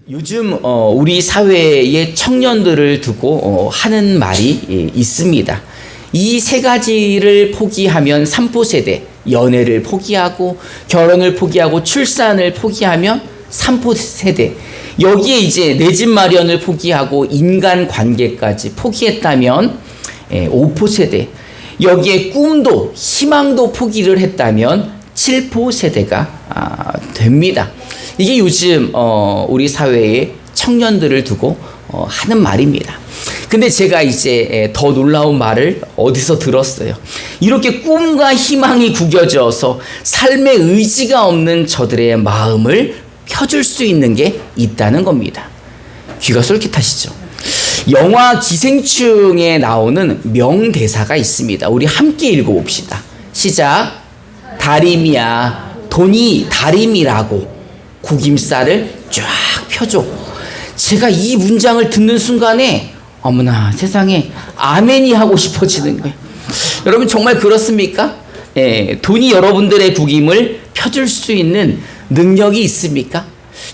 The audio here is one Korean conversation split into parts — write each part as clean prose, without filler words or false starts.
요즘 우리 사회의 청년들을 두고 하는 말이 있습니다. 이 세 가지를 포기하면 삼포세대, 연애를 포기하고 결혼을 포기하고 출산을 포기하면 삼포세대, 여기에 이제 내 집 마련을 포기하고 인간관계까지 포기했다면 오포세대, 여기에 꿈도 희망도 포기를 했다면 칠포세대가 됩니다. 이게 요즘 우리 사회의 청년들을 두고 하는 말입니다. 근데 제가 이제 더 놀라운 말을 어디서 들었어요. 이렇게 꿈과 희망이 구겨져서 삶의 의지가 없는 저들의 마음을 펴줄 수 있는 게 있다는 겁니다. 귀가 솔깃하시죠? 영화 기생충에 나오는 명대사가 있습니다. 우리 함께 읽어봅시다. 시작. 다림이야, 돈이 다림이라고 구김살을 쫙 펴줘. 제가 이 문장을 듣는 순간에 어머나 세상에 아멘이 하고 싶어지는 거예요. 여러분 정말 그렇습니까? 돈이 여러분들의 구김을 펴줄 수 있는 능력이 있습니까?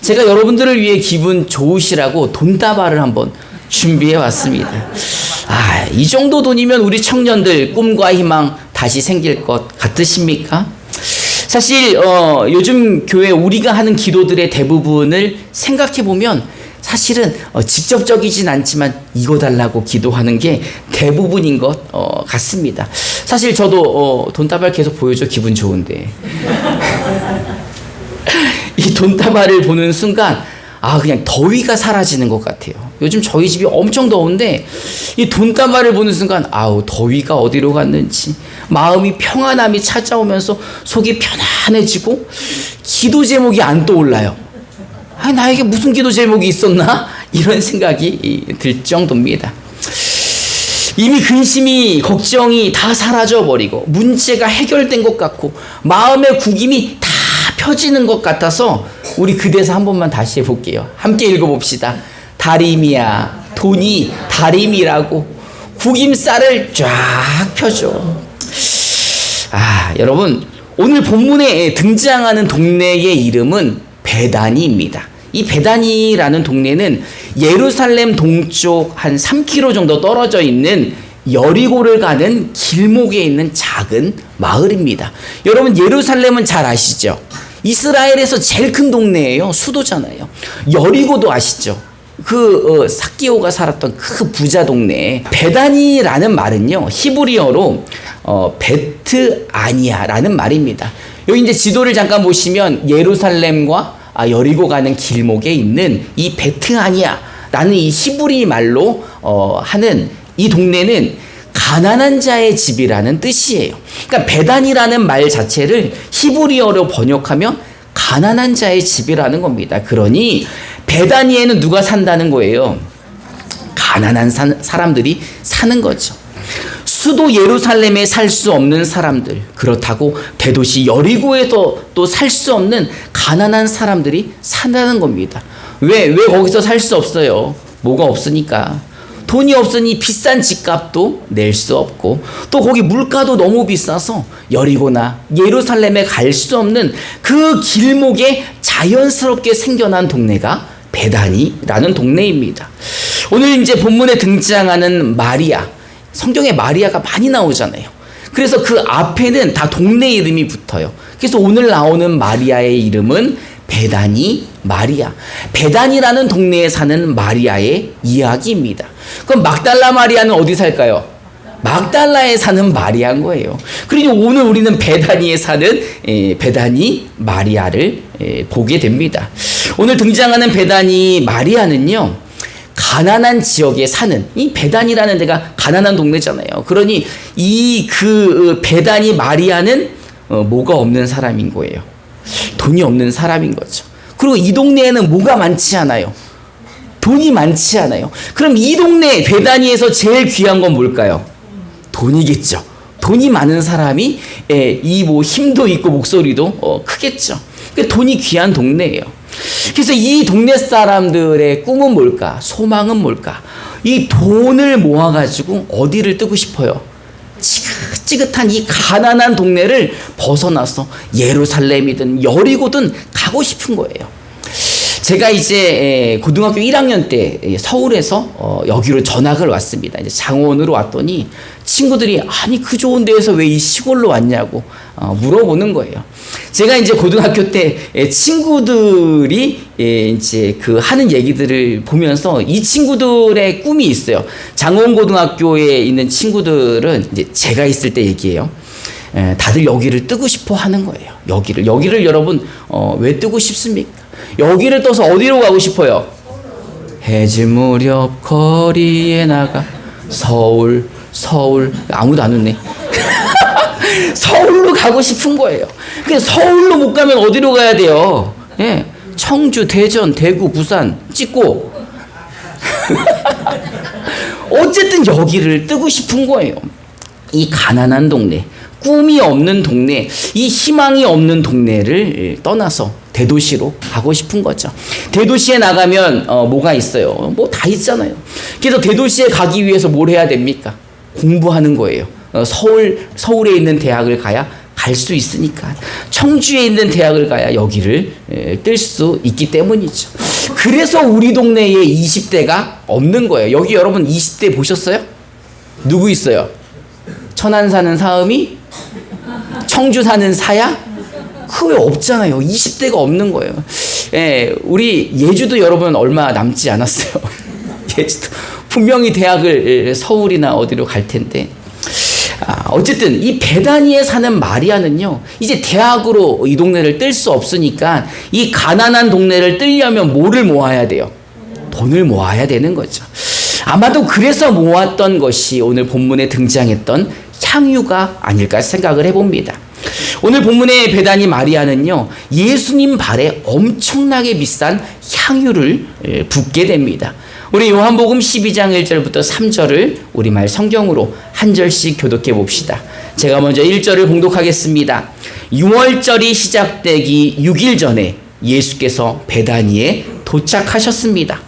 제가 여러분들을 위해 기분 좋으시라고 돈다발을 한번 준비해 왔습니다. 이 정도 돈이면 우리 청년들 꿈과 희망 다시 생길 것 같으십니까? 사실 요즘 교회 우리가 하는 기도들의 대부분을 생각해보면 사실은 직접적이진 않지만 이거 달라고 기도하는 게 대부분인 것 같습니다. 사실 저도 돈다발 계속 보여줘 기분 좋은데 이 돈다발을 보는 순간 그냥 더위가 사라지는 것 같아요. 요즘 저희 집이 엄청 더운데 이 돈다발을 보는 순간 더위가 어디로 갔는지 마음이 평안함이 찾아오면서 속이 편안해지고 기도 제목이 안 떠올라요. 나에게 무슨 기도 제목이 있었나? 이런 생각이 들 정도입니다. 이미 근심이 걱정이 다 사라져버리고 문제가 해결된 것 같고 마음의 구김이 다 펴지는 것 같아서 우리 그 대사 한 번만 다시 해볼게요. 함께 읽어봅시다. 다림이야, 돈이 다림이라고 구김살을 쫙 펴줘. 여러분 오늘 본문에 등장하는 동네의 이름은 베다니입니다. 이 베다니라는 동네는 예루살렘 동쪽 한 3km 정도 떨어져 있는 여리고를 가는 길목에 있는 작은 마을입니다. 여러분 예루살렘은 잘 아시죠? 이스라엘에서 제일 큰 동네예요. 수도잖아요. 여리고도 아시죠? 삭개오가 살았던 그 부자 동네. 베다니라는 말은요 히브리어로 베트아니아라는 말입니다. 여기 이제 지도를 잠깐 보시면 예루살렘과 여리고 가는 길목에 있는 이 베트아니아라는 이 히브리 말로 하는 이 동네는 가난한 자의 집이라는 뜻이에요. 그러니까 베단이라는 말 자체를 히브리어로 번역하면 가난한 자의 집이라는 겁니다. 그러니 베다니에는 누가 산다는 거예요? 가난한 사람들이 사는 거죠. 수도 예루살렘에 살 수 없는 사람들, 그렇다고 대도시 여리고에서 또 살 수 없는 가난한 사람들이 산다는 겁니다. 왜 거기서 살 수 없어요? 뭐가 없으니까. 돈이 없으니 비싼 집값도 낼 수 없고 또 거기 물가도 너무 비싸서 여리고나 예루살렘에 갈 수 없는 그 길목에 자연스럽게 생겨난 동네가 베다니라는 동네입니다. 오늘 이제 본문에 등장하는 마리아, 성경에 마리아가 많이 나오잖아요. 그래서 그 앞에는 다 동네 이름이 붙어요. 그래서 오늘 나오는 마리아의 이름은 베다니 마리아. 베다니라는 동네에 사는 마리아의 이야기입니다. 그럼 막달라 마리아는 어디 살까요? 막달라에 사는 마리아인 거예요. 그리고 오늘 우리는 베다니에 사는 베다니 마리아를 보게 됩니다. 오늘 등장하는 베다니 마리아는요 가난한 지역에 사는, 이 베단이라는 데가 가난한 동네잖아요. 그러니 베다니 마리아는 뭐가 없는 사람인 거예요. 돈이 없는 사람인 거죠. 그리고 이 동네에는 뭐가 많지 않아요. 돈이 많지 않아요. 그럼 이 동네 베다니에서 제일 귀한 건 뭘까요? 돈이겠죠. 돈이 많은 사람이 힘도 있고 목소리도 크겠죠. 그러니까 돈이 귀한 동네예요. 그래서 이 동네 사람들의 꿈은 뭘까? 소망은 뭘까? 이 돈을 모아가지고 어디를 뜨고 싶어요? 지긋지긋한 이 가난한 동네를 벗어나서 예루살렘이든 여리고든 가고 싶은 거예요. 제가 이제 고등학교 1학년 때 서울에서 여기로 전학을 왔습니다. 이제 장원으로 왔더니 친구들이 아니 그 좋은 데에서 왜 이 시골로 왔냐고 물어보는 거예요. 제가 이제 고등학교 때 친구들이 이제 그 하는 얘기들을 보면서 이 친구들의 꿈이 있어요. 장원고등학교에 있는 친구들은 이제 제가 있을 때 얘기예요. 다들 여기를 뜨고 싶어 하는 거예요. 여기를 여러분 왜 뜨고 싶습니까? 여기를 떠서 어디로 가고 싶어요? 해질 무렵 거리에 나가 서울 아무도 안 웃네. 서울로 가고 싶은 거예요. 근데 서울로 못 가면 어디로 가야 돼요? 예, 청주, 대전, 대구, 부산 찍고 어쨌든 여기를 뜨고 싶은 거예요. 이 가난한 동네, 꿈이 없는 동네, 이 희망이 없는 동네를 떠나서 대도시로 가고 싶은 거죠. 대도시에 나가면 뭐가 있어요? 뭐 다 있잖아요. 그래서 대도시에 가기 위해서 뭘 해야 됩니까? 공부하는 거예요. 서울에 있는 대학을 가야 갈 수 있으니까. 청주에 있는 대학을 가야 여기를 뜰 수 있기 때문이죠. 그래서 우리 동네에 20대가 없는 거예요. 여기 여러분 20대 보셨어요? 누구 있어요? 천안 사는 사음이? 청주 사는 사야? 그게 없잖아요. 20대가 없는 거예요. 예, 우리 예주도 여러분 얼마 남지 않았어요. 예주도 분명히 대학을 서울이나 어디로 갈 텐데. 어쨌든 이 베다니에 사는 마리아는요, 이제 대학으로 이 동네를 뜰 수 없으니까 이 가난한 동네를 뜰려면 뭐를 모아야 돼요? 돈을 모아야 되는 거죠. 아마도 그래서 모았던 것이 오늘 본문에 등장했던 향유가 아닐까 생각을 해봅니다. 오늘 본문의 베다니 마리아는요, 예수님 발에 엄청나게 비싼 향유를 붓게 됩니다. 우리 요한복음 12장 1절부터 3절을 우리말 성경으로 한 절씩 교독해 봅시다. 제가 먼저 1절을 봉독하겠습니다. 6월절이 시작되기 6일 전에 예수께서 베다니에 도착하셨습니다.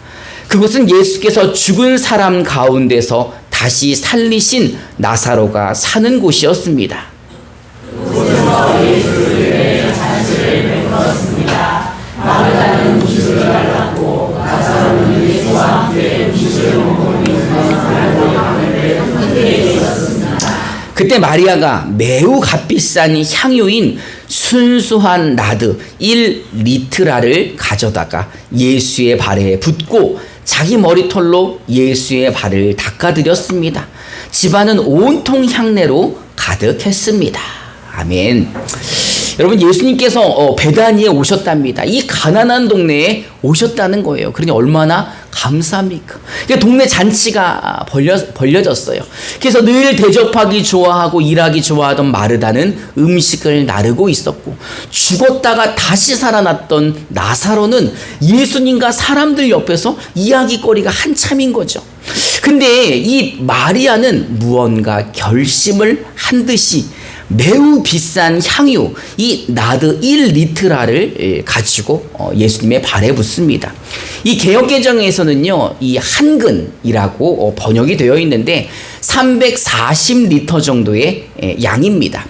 그곳은 예수께서 죽은 사람 가운데서 다시 살리신 나사로가 사는 곳이었습니다. 그때 마리아가 매우 값비싼 향유인 순수한 나드 1리트라를 가져다가 예수의 발에 붓고 자기 머리털로 예수의 발을 닦아드렸습니다. 집안은 온통 향내로 가득했습니다. 아멘. 여러분, 예수님께서 베다니에 오셨답니다. 이 가난한 동네에 오셨다는 거예요. 그러니 얼마나 감사합니까? 그러니까 동네 잔치가 벌려졌어요. 그래서 늘 대접하기 좋아하고 일하기 좋아하던 마르다는 음식을 나르고 있었고, 죽었다가 다시 살아났던 나사로는 예수님과 사람들 옆에서 이야기거리가 한참인 거죠. 근데 이 마리아는 무언가 결심을 한 듯이 매우 비싼 향유, 이 나드 1리트라를 가지고 예수님의 발에 붓습니다. 이 개역개정에서는요, 이 한근이라고 번역이 되어 있는데 340리터 정도의 양입니다.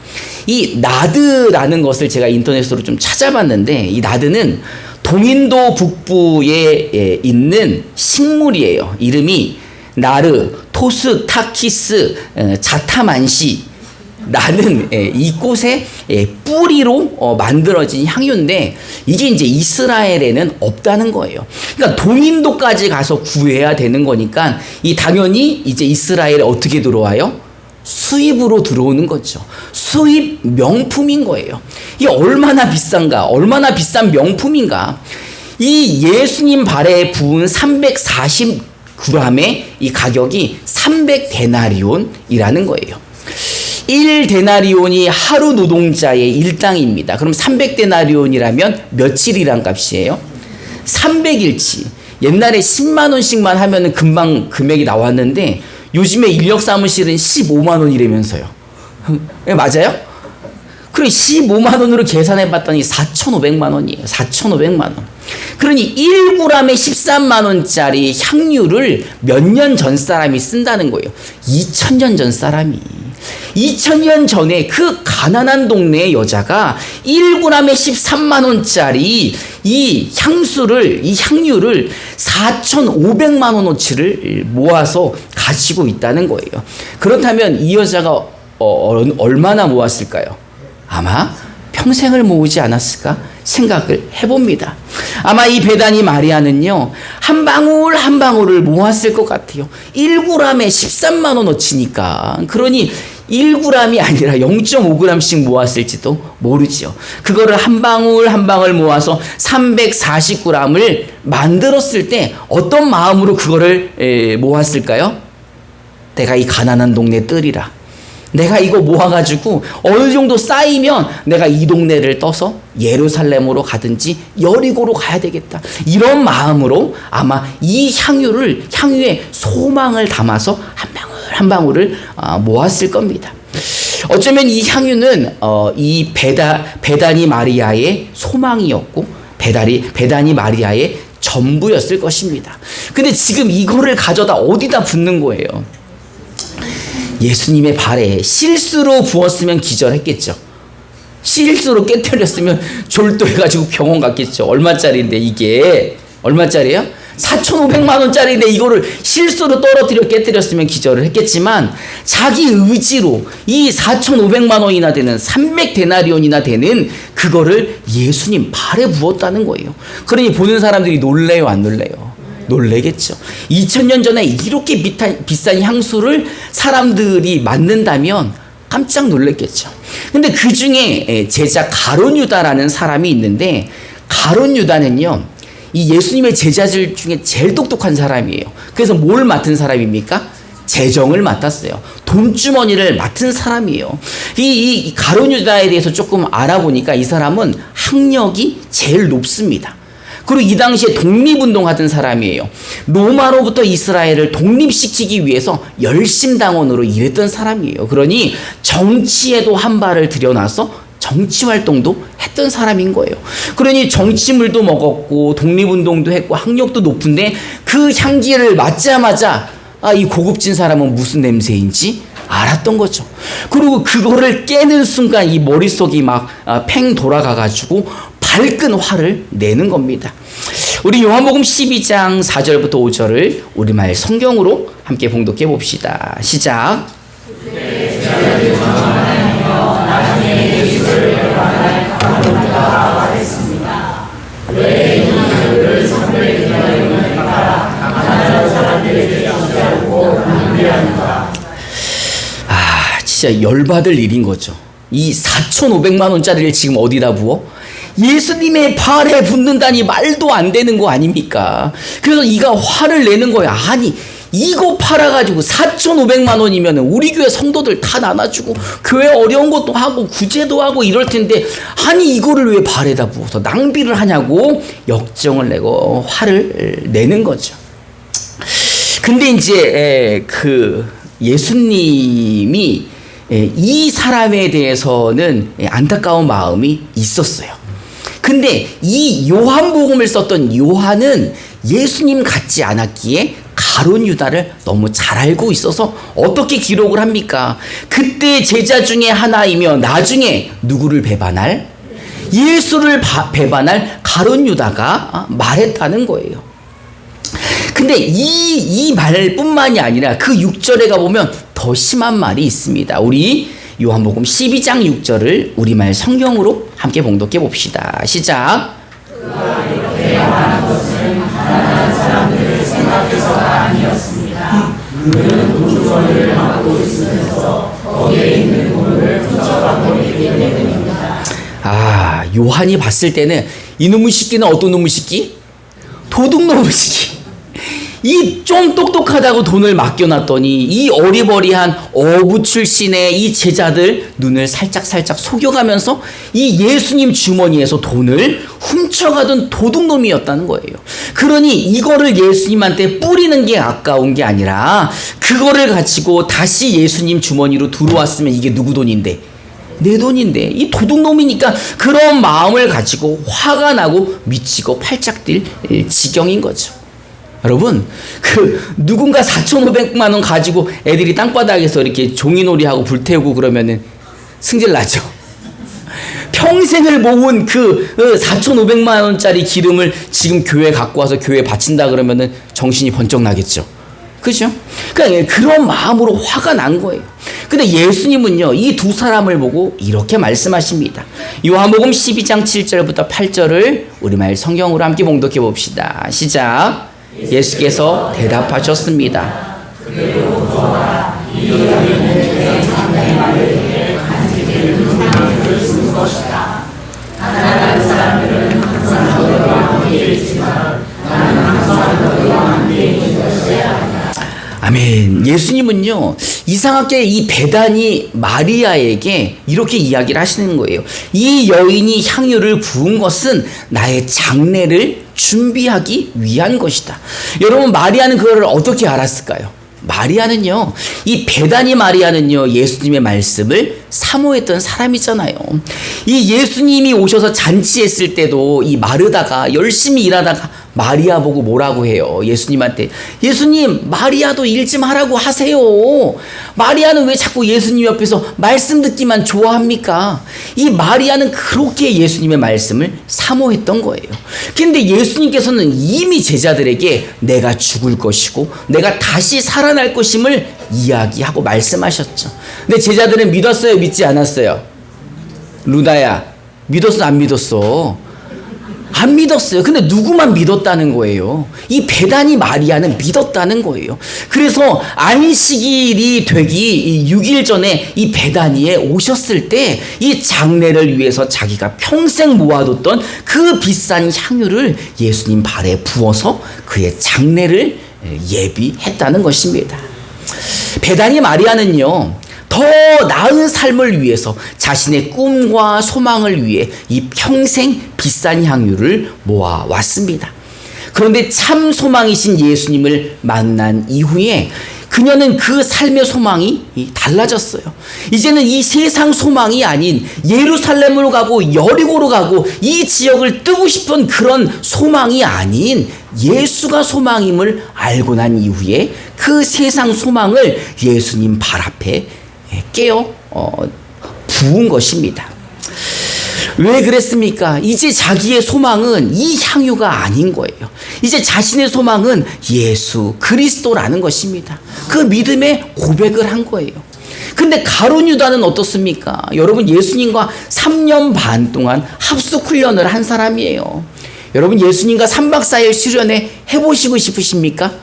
이 나드라는 것을 제가 인터넷으로 좀 찾아봤는데, 이 나드는 동인도 북부에 있는 식물이에요. 이름이 나르, 토스, 타키스, 자타만시 라는 이곳의 뿌리로 만들어진 향유인데, 이게 이제 이스라엘에는 없다는 거예요. 그러니까 동인도까지 가서 구해야 되는 거니까 이 당연히 이제 이스라엘에 어떻게 들어와요? 수입으로 들어오는 거죠. 수입 명품인 거예요. 이게 얼마나 비싼가? 얼마나 비싼 명품인가? 이 예수님 발에 부은 340g의 이 가격이 300데나리온이라는 거예요. 1데나리온이 하루 노동자의 일당입니다. 그럼 300데나리온이라면 며칠이란 값이에요? 300일치. 옛날에 10만 원씩만 하면은 금방 금액이 나왔는데 요즘에 인력 사무실은 15만 원이라면서요. 네, 맞아요? 그럼 15만 원으로 계산해 봤더니 4,500만 원이에요. 4,500만 원. 그러니 1g에 13만 원짜리 향유를 몇 년 전 사람이 쓴다는 거예요. 2000년 전 사람이. 2000년 전에 그 가난한 동네의 여자가 1g에 13만 원짜리 이 향유를 4,500만 원어치를 모아서 가지고 있다는 거예요. 그렇다면 이 여자가 얼마나 모았을까요? 아마 평생을 모으지 않았을까 생각을 해봅니다. 아마 이 베다니 마리아는요, 한 방울 한 방울을 모았을 것 같아요. 1g에 13만 원어치니까. 그러니 1g이 아니라 0.5g씩 모았을지도 모르죠. 그거를 한 방울 한 방울 모아서 340g을 만들었을 때 어떤 마음으로 그거를 모았을까요? 내가 이 가난한 동네 뜰이라. 내가 이거 모아가지고 어느 정도 쌓이면 내가 이 동네를 떠서 예루살렘으로 가든지 여리고로 가야 되겠다. 이런 마음으로 아마 이 향유에 소망을 담아서 한 방울 한 방울을 모았을 겁니다. 어쩌면 이 향유는 이 베다니 마리아의 소망이었고 베다니 마리아의 전부였을 것입니다. 근데 지금 이거를 가져다 어디다 붓는 거예요? 예수님의 발에 실수로 부었으면 기절했겠죠. 실수로 깨뜨렸으면 졸도해가지고 병원 갔겠죠. 얼마짜리인데 이게 얼마짜리예요? 4,500만 원짜리인데 이거를 실수로 떨어뜨려 깨뜨렸으면 기절을 했겠지만 자기 의지로 이 4,500만 원이나 되는 300데나리온이나 되는 그거를 예수님 발에 부었다는 거예요. 그러니 보는 사람들이 놀래요, 안 놀래요? 놀래겠죠. 2000년 전에 이렇게 비싼 향수를 사람들이 만든다면 깜짝 놀랐겠죠. 근데 그 중에 제자 가룟 유다라는 사람이 있는데, 가룟 유다는요, 이 예수님의 제자들 중에 제일 똑똑한 사람이에요. 그래서 뭘 맡은 사람입니까? 재정을 맡았어요. 돈주머니를 맡은 사람이에요. 이 가룟 유다에 대해서 조금 알아보니까 이 사람은 학력이 제일 높습니다. 그리고 이 당시에 독립운동하던 사람이에요. 로마로부터 이스라엘을 독립시키기 위해서 열심당원으로 일했던 사람이에요. 그러니 정치에도 한 발을 들여놔서 정치활동도 했던 사람인 거예요. 그러니 정치물도 먹었고 독립운동도 했고 학력도 높은데 그 향기를 맡자마자 이 고급진 사람은 무슨 냄새인지 알았던 거죠. 그리고 그거를 깨는 순간 이 머릿속이 막 팽 돌아가가지고 밝은 화를 내는 겁니다. 우리 요한복음 12장 4절부터 5절을 우리말 성경으로 함께 봉독해 봅시다. 시작. 진짜 열받을 일인 거죠. 이 4,500만 원짜리를 지금 어디다 부어? 예수님의 발에 붓는다니 말도 안 되는 거 아닙니까? 그래서 이가 화를 내는 거야. 아니, 이거 팔아가지고 4,500만 원이면 우리 교회 성도들 다 나눠주고 교회 어려운 것도 하고 구제도 하고 이럴 텐데, 아니 이거를 왜 발에다 부어서 낭비를 하냐고 역정을 내고 화를 내는 거죠. 근데 이제 그 예수님이 이 사람에 대해서는 안타까운 마음이 있었어요. 근데 이 요한복음을 썼던 요한은 예수님 같지 않았기에 가룟 유다를 너무 잘 알고 있어서 어떻게 기록을 합니까? 그때 제자 중에 하나이며 나중에 누구를 배반할? 예수를 배반할 가룟 유다가 말했다는 거예요. 근데 이 말뿐만이 아니라 그 6절에 가보면 더 심한 말이 있습니다. 우리 요한복음 12장 6절을 우리말 성경으로 함께 봉독해 봅시다. 시작. 그가 이렇게 말한 것은 가난한 사람들을 생각해서가 아니었습니다. 그는 돈주머니를 맡고 있으면서 거기에 있는 돈을 훔쳐가 버리기 때문입니다. 요한이 봤을 때는 이놈의 새끼는 어떤 놈의 새끼? 도둑놈의 새끼. 이 좀 똑똑하다고 돈을 맡겨놨더니 이 어리버리한 어부 출신의 이 제자들 눈을 살짝 속여가면서 이 예수님 주머니에서 돈을 훔쳐가던 도둑놈이었다는 거예요. 그러니 이거를 예수님한테 뿌리는 게 아까운 게 아니라 그거를 가지고 다시 예수님 주머니로 들어왔으면 이게 누구 돈인데? 내 돈인데. 이 도둑놈이니까 그런 마음을 가지고 화가 나고 미치고 팔짝 뛸 지경인 거죠. 여러분, 누군가 4,500만 원 가지고 애들이 땅바닥에서 이렇게 종이놀이하고 불태우고 그러면은 승질 나죠. 평생을 모은 4,500만 원짜리 기름을 지금 교회에 갖고 와서 교회에 바친다 그러면은 정신이 번쩍 나겠죠. 그죠? 그러니까 그런 마음으로 화가 난 거예요. 근데 예수님은요, 이 두 사람을 보고 이렇게 말씀하십니다. 요한복음 12장 7절부터 8절을 우리말 성경으로 함께 봉독해 봅시다. 시작. 예수께서 대답하셨습니다. 아멘. 예수님은요, 이상하게 이 베다니 마리아에게 이렇게 이야기를 하시는 거예요. 이 여인이 향유를 부은 것은 나의 장례를 준비하기 위한 것이다. 여러분, 마리아는 그걸 어떻게 알았을까요? 마리아는요, 이 베다니 마리아는요, 예수님의 말씀을 사모했던 사람이잖아요. 이 예수님이 오셔서 잔치했을 때도 이 마르다가 열심히 일하다가 마리아 보고 뭐라고 해요? 예수님한테, 예수님, 마리아도 일 좀 하라고 하세요. 마리아는 왜 자꾸 예수님 옆에서 말씀 듣기만 좋아합니까? 이 마리아는 그렇게 예수님의 말씀을 사모했던 거예요. 근데 예수님께서는 이미 제자들에게 내가 죽을 것이고 내가 다시 살아날 것임을 이야기하고 말씀하셨죠. 근데 제자들은 믿었어요? 믿지 않았어요? 루다야, 믿었어? 안 믿었어? 안 믿었어요. 근데 누구만 믿었다는 거예요? 이 베다니 마리아는 믿었다는 거예요. 그래서 안식일이 되기 6일 전에 이 베다니에 오셨을 때 이 장례를 위해서 자기가 평생 모아뒀던 그 비싼 향유를 예수님 발에 부어서 그의 장례를 예비했다는 것입니다. 베다니 마리아는요, 더 나은 삶을 위해서 자신의 꿈과 소망을 위해 이 평생 비싼 향유를 모아왔습니다. 그런데 참 소망이신 예수님을 만난 이후에 그녀는 그 삶의 소망이 달라졌어요. 이제는 이 세상 소망이 아닌 예루살렘으로 가고 여리고로 가고 이 지역을 뜨고 싶은 그런 소망이 아닌 예수가 소망임을 알고 난 이후에 그 세상 소망을 예수님 발 앞에 깨어 부은 것입니다. 왜 그랬습니까? 이제 자기의 소망은 이 향유가 아닌 거예요. 이제 자신의 소망은 예수 그리스도라는 것입니다. 그 믿음의 고백을 한 거예요. 근데 가룟 유다는 어떻습니까? 여러분, 예수님과 3년 반 동안 합숙 훈련을 한 사람이에요. 여러분, 예수님과 3박 4일 수련회 해보시고 싶으십니까?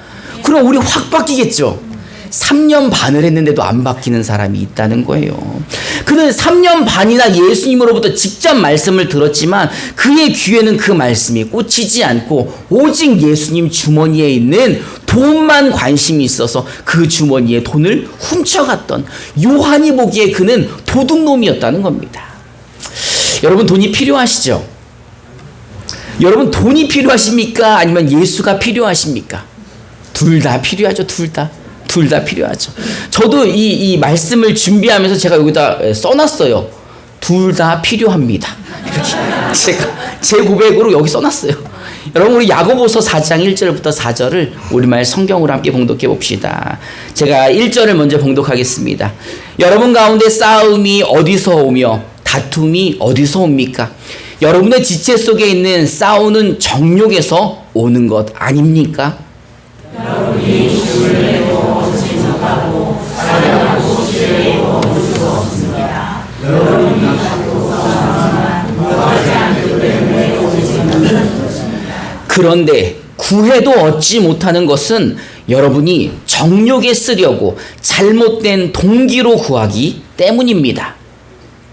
그럼 우리 확 바뀌겠죠? 3년 반을 했는데도 안 바뀌는 사람이 있다는 거예요. 그는 3년 반이나 예수님으로부터 직접 말씀을 들었지만 그의 귀에는 그 말씀이 꽂히지 않고 오직 예수님 주머니에 있는 돈만 관심이 있어서 그 주머니에 돈을 훔쳐갔던, 요한이 보기에 그는 도둑놈이었다는 겁니다. 여러분, 돈이 필요하시죠? 여러분, 돈이 필요하십니까? 아니면 예수가 필요하십니까? 둘 다 필요하죠. 둘 다 필요하죠. 저도 이 말씀을 준비하면서 제가 여기다 써놨어요. 둘 다 필요합니다. 이렇게 제가 제 고백으로 여기 써놨어요. 여러분, 우리 야고보서 4장 1절부터 4절을 우리말 성경으로 함께 봉독해 봅시다. 제가 1절을 먼저 봉독하겠습니다. 여러분 가운데 싸움이 어디서 오며 다툼이 어디서 옵니까? 여러분의 지체 속에 있는 싸우는 정욕에서 오는 것 아닙니까? 여러분이 주를 내고 얻지 못하고 사랑하고 지혜로 얻을 수 없습니다. 여러분이 받고 싸우지만 구하지 않기 때문에 얻지 못하는 것입니다. 그런데 구해도 얻지 못하는 것은 여러분이 정욕에 쓰려고 잘못된 동기로 구하기 때문입니다.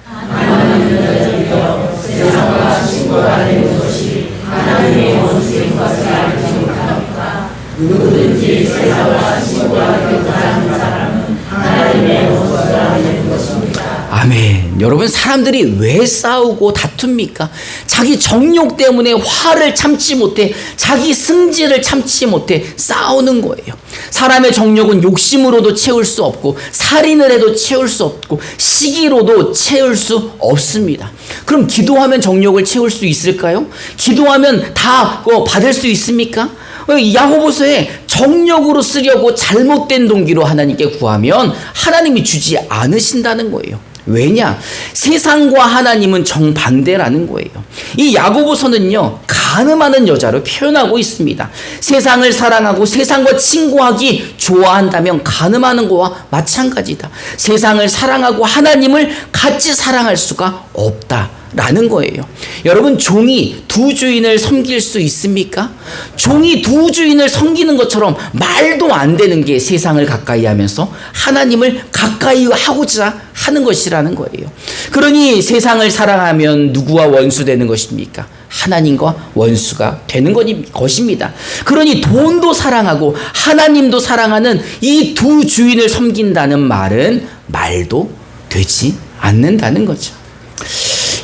하나님은 세상과 친구라는 것이 하나님의 원수인 것을 알지 못합니까? 누구든지 세상과 친구하게 하는 사람은 하나님의 원수가 되는 것입니다. 아멘. 여러분, 사람들이 왜 싸우고 다툽니까? 자기 정욕 때문에 화를 참지 못해, 자기 승질을 참지 못해 싸우는 거예요. 사람의 정욕은 욕심으로도 채울 수 없고, 살인을 해도 채울 수 없고, 시기로도 채울 수 없습니다. 그럼 기도하면 정욕을 채울 수 있을까요? 기도하면 다 받을 수 있습니까? 야고보서에 정력으로 쓰려고 잘못된 동기로 하나님께 구하면 하나님이 주지 않으신다는 거예요. 왜냐? 세상과 하나님은 정반대라는 거예요. 이 야고보서는요, 간음하는 여자로 표현하고 있습니다. 세상을 사랑하고 세상과 친구하기 좋아한다면 간음하는 거와 마찬가지다. 세상을 사랑하고 하나님을 같이 사랑할 수가 없다라는 거예요. 여러분, 종이 두 주인을 섬길 수 있습니까? 종이 두 주인을 섬기는 것처럼 말도 안 되는 게 세상을 가까이 하면서 하나님을 가까이 하고자 하는 것이라는 거예요. 그러니 세상을 사랑하면 누구와 원수되는 것입니까? 하나님과 원수가 되는 것입니다. 그러니 돈도 사랑하고 하나님도 사랑하는 이 두 주인을 섬긴다는 말은 말도 되지 않는다는 거죠.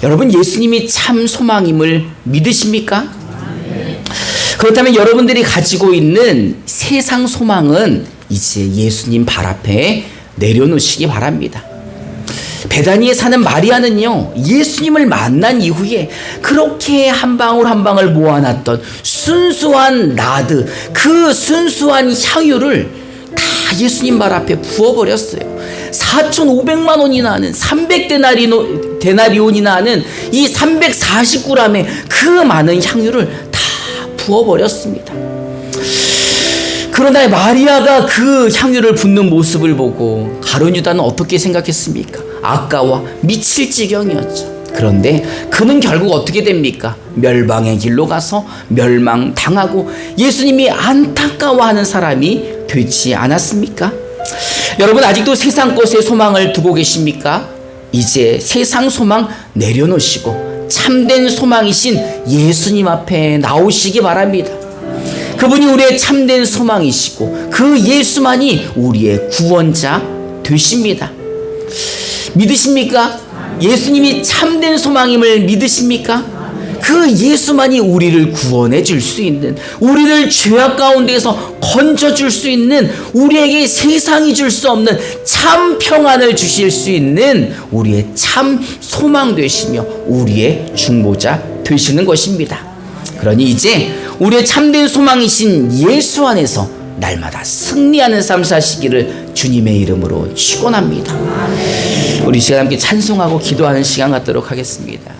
여러분, 예수님이 참 소망임을 믿으십니까? 그렇다면 여러분들이 가지고 있는 세상 소망은 이제 예수님 발 앞에 내려놓으시기 바랍니다. 베다니에 사는 마리아는요, 예수님을 만난 이후에 그렇게 한 방울 한 방울 모아놨던 순수한 나드, 그 순수한 향유를 다 예수님 발 앞에 부어버렸어요. 4,500만 원이나 하는 300데나리온이나 하는 이 349g의 그 많은 향유를 다 부어버렸습니다. 그러나 마리아가 그 향유를 붓는 모습을 보고 가룟 유다는 어떻게 생각했습니까? 아까워 미칠 지경이었죠. 그런데 그는 결국 어떻게 됩니까? 멸망의 길로 가서 멸망당하고 예수님이 안타까워하는 사람이 되지 않았습니까? 여러분, 아직도 세상 것에 소망을 두고 계십니까? 이제 세상 소망 내려놓으시고 참된 소망이신 예수님 앞에 나오시기 바랍니다. 그분이 우리의 참된 소망이시고 그 예수만이 우리의 구원자 되십니다. 믿으십니까? 예수님이 참된 소망임을 믿으십니까? 그 예수만이 우리를 구원해 줄 수 있는, 우리를 죄악 가운데에서 건져 줄 수 있는, 우리에게 세상이 줄 수 없는 참 평안을 주실 수 있는 우리의 참 소망 되시며 우리의 중보자 되시는 것입니다. 그러니 이제 우리의 참된 소망이신 예수 안에서 날마다 승리하는 삶 사시기를 주님의 이름으로 축원합니다. 우리 시간 함께 찬송하고 기도하는 시간 갖도록 하겠습니다.